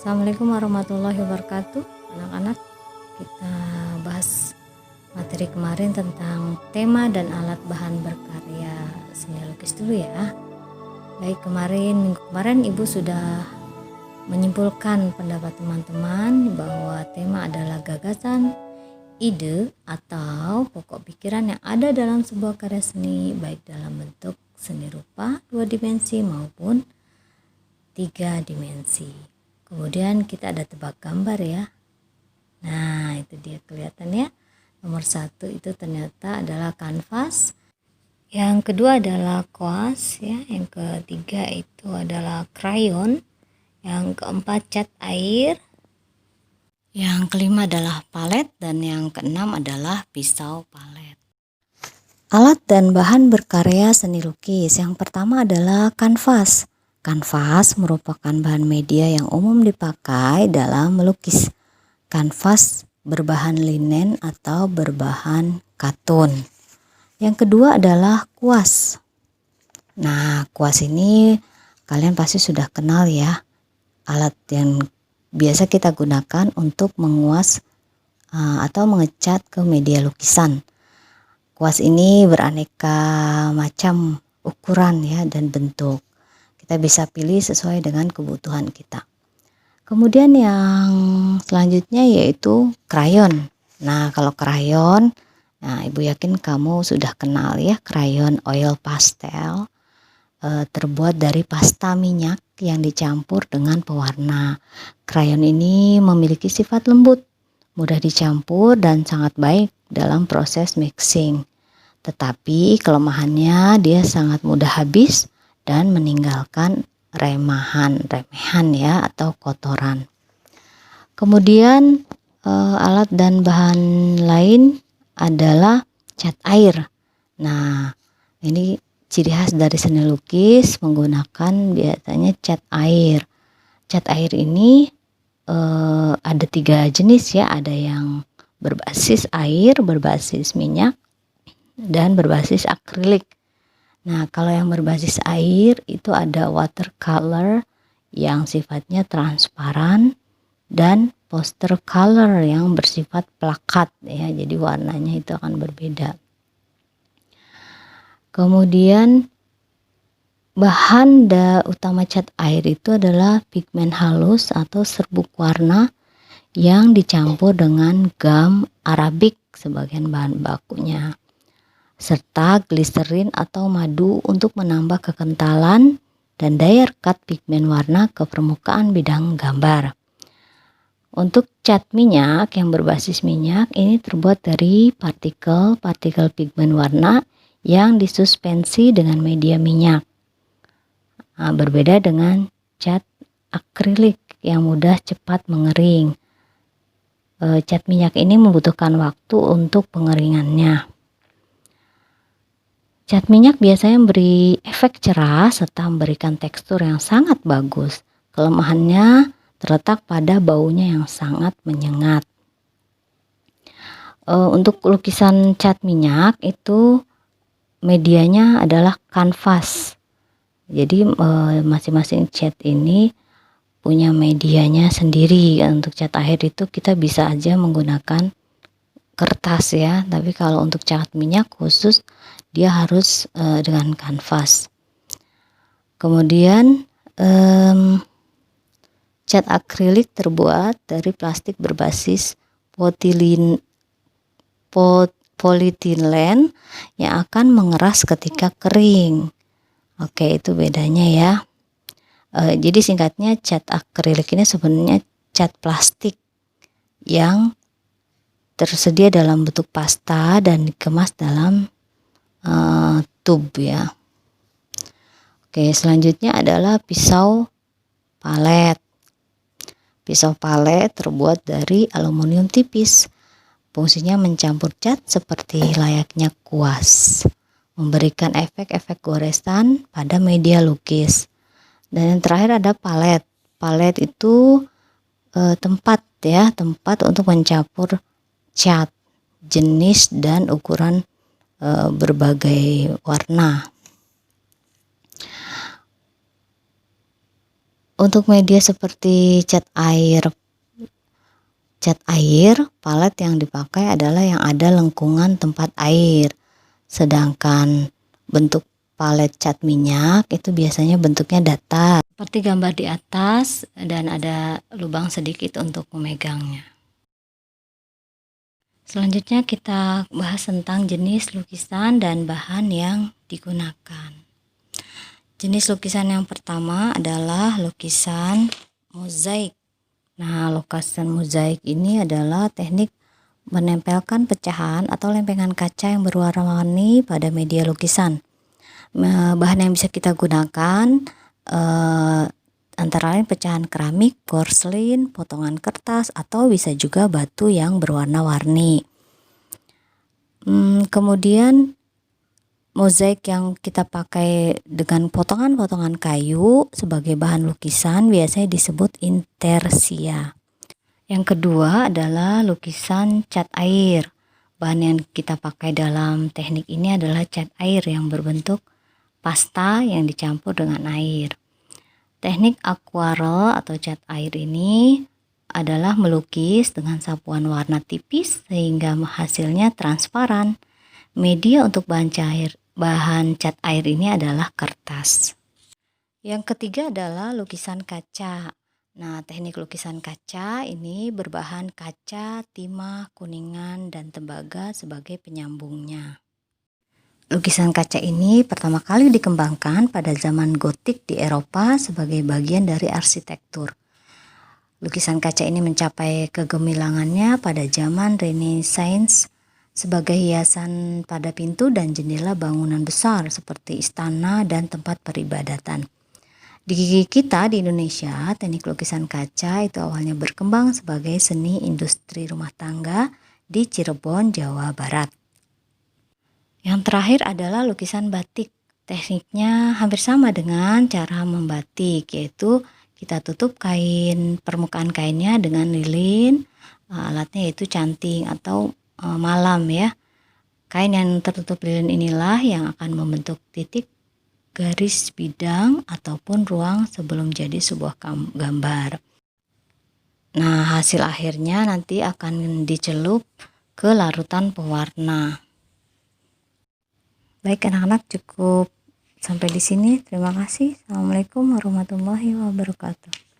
Assalamualaikum warahmatullahi wabarakatuh. Anak-anak, kita bahas materi kemarin tentang tema dan alat bahan berkarya seni lukis dulu ya. Baik, minggu kemarin Ibu sudah menyimpulkan pendapat teman-teman bahwa tema adalah gagasan, ide, atau pokok pikiran yang ada dalam sebuah karya seni, baik dalam bentuk seni rupa 2 dimensi maupun 3 dimensi. Kemudian kita ada tebak gambar ya. Nah, itu dia kelihatan ya. Nomor 1 itu ternyata adalah kanvas. Yang kedua adalah kuas ya. Yang ketiga itu adalah krayon. Yang keempat cat air. Yang kelima adalah palet dan yang keenam adalah pisau palet. Alat dan bahan berkarya seni lukis. Yang pertama adalah kanvas. Kanvas merupakan bahan media yang umum dipakai dalam melukis. Kanvas berbahan linen atau berbahan katun. Yang kedua adalah kuas. Nah, kuas ini kalian pasti sudah kenal ya. Alat yang biasa kita gunakan untuk menguas atau mengecat ke media lukisan. Kuas ini beraneka macam ukuran ya dan bentuk. Kita bisa pilih sesuai dengan kebutuhan kita. Kemudian yang selanjutnya yaitu krayon. Nah, kalau krayon, Ibu yakin kamu sudah kenal ya, krayon oil pastel terbuat dari pasta minyak yang dicampur dengan pewarna. Krayon ini memiliki sifat lembut, mudah dicampur dan sangat baik dalam proses mixing. Tetapi kelemahannya dia sangat mudah habis dan meninggalkan remehan ya atau kotoran. Kemudian alat dan bahan lain adalah cat air. Nah, ini ciri khas dari seni lukis menggunakan biasanya cat air. Cat air ini ada 3 jenis ya, ada yang berbasis air, berbasis minyak, dan berbasis akrilik. Nah, kalau yang berbasis air itu ada watercolor yang sifatnya transparan dan poster color yang bersifat plakat ya. Jadi warnanya itu akan berbeda. Kemudian bahan utama cat air itu adalah pigmen halus atau serbuk warna yang dicampur dengan gam arabik sebagian bahan bakunya, serta gliserin atau madu untuk menambah kekentalan dan daya rekat pigmen warna ke permukaan bidang gambar. Untuk cat minyak yang berbasis minyak ini terbuat dari partikel pigmen warna yang disuspensi dengan media minyak. Nah, berbeda dengan cat akrilik yang mudah cepat mengering. Cat minyak ini membutuhkan waktu untuk pengeringannya. Cat minyak biasanya memberi efek cerah serta memberikan tekstur yang sangat bagus. Kelemahannya terletak pada baunya yang sangat menyengat. Untuk lukisan cat minyak itu medianya adalah kanvas. Jadi masing-masing cat ini punya medianya sendiri. Untuk cat air itu kita bisa aja menggunakan kertas ya, tapi kalau untuk cat minyak khusus dia harus dengan kanvas. Kemudian cat akrilik terbuat dari plastik berbasis polietilen yang akan mengeras ketika kering. Oke, itu bedanya ya. Jadi singkatnya cat akrilik ini sebenarnya cat plastik yang tersedia dalam bentuk pasta dan dikemas dalam tub ya. Oke, selanjutnya adalah pisau palet. Pisau palet terbuat dari aluminium tipis. Fungsinya mencampur cat seperti layaknya kuas, memberikan efek-efek goresan pada media lukis. Dan yang terakhir ada palet. Palet itu tempat untuk mencampur cat jenis dan ukuran berbagai warna. Untuk media seperti cat air, palet yang dipakai adalah yang ada lengkungan tempat air. Sedangkan bentuk palet cat minyak itu biasanya bentuknya datar, seperti gambar di atas, dan ada lubang sedikit untuk memegangnya. Selanjutnya kita bahas tentang jenis lukisan dan bahan yang digunakan. Jenis lukisan yang pertama adalah lukisan mozaik. Nah, lukisan mozaik ini adalah teknik menempelkan pecahan atau lempengan kaca yang berwarna-warni pada media lukisan. Bahan yang bisa kita gunakan antara lain pecahan keramik, porselin, potongan kertas, atau bisa juga batu yang berwarna-warni. Kemudian mozaik yang kita pakai dengan potongan-potongan kayu sebagai bahan lukisan biasanya disebut intarsia. Yang kedua adalah lukisan cat air. Bahan yang kita pakai dalam teknik ini adalah cat air yang berbentuk pasta yang dicampur dengan air. Teknik akuarel atau cat air ini adalah melukis dengan sapuan warna tipis sehingga hasilnya transparan. Media untuk bahan cat air ini adalah kertas. Yang ketiga adalah lukisan kaca. Nah, teknik lukisan kaca ini berbahan kaca, timah, kuningan, dan tembaga sebagai penyambungnya. Lukisan kaca ini pertama kali dikembangkan pada zaman Gotik di Eropa sebagai bagian dari arsitektur. Lukisan kaca ini mencapai kegemilangannya pada zaman Renaissance sebagai hiasan pada pintu dan jendela bangunan besar seperti istana dan tempat peribadatan. Di kita di Indonesia, teknik lukisan kaca itu awalnya berkembang sebagai seni industri rumah tangga di Cirebon, Jawa Barat. Yang terakhir adalah lukisan batik. Tekniknya hampir sama dengan cara membatik, yaitu kita tutup permukaan kainnya dengan lilin, alatnya yaitu canting atau malam ya. Kain yang tertutup lilin inilah yang akan membentuk titik, garis bidang ataupun ruang sebelum jadi sebuah gambar. Nah, hasil akhirnya nanti akan dicelup ke larutan pewarna. Baik anak-anak, cukup sampai di sini. Terima kasih. Assalamualaikum warahmatullahi wabarakatuh.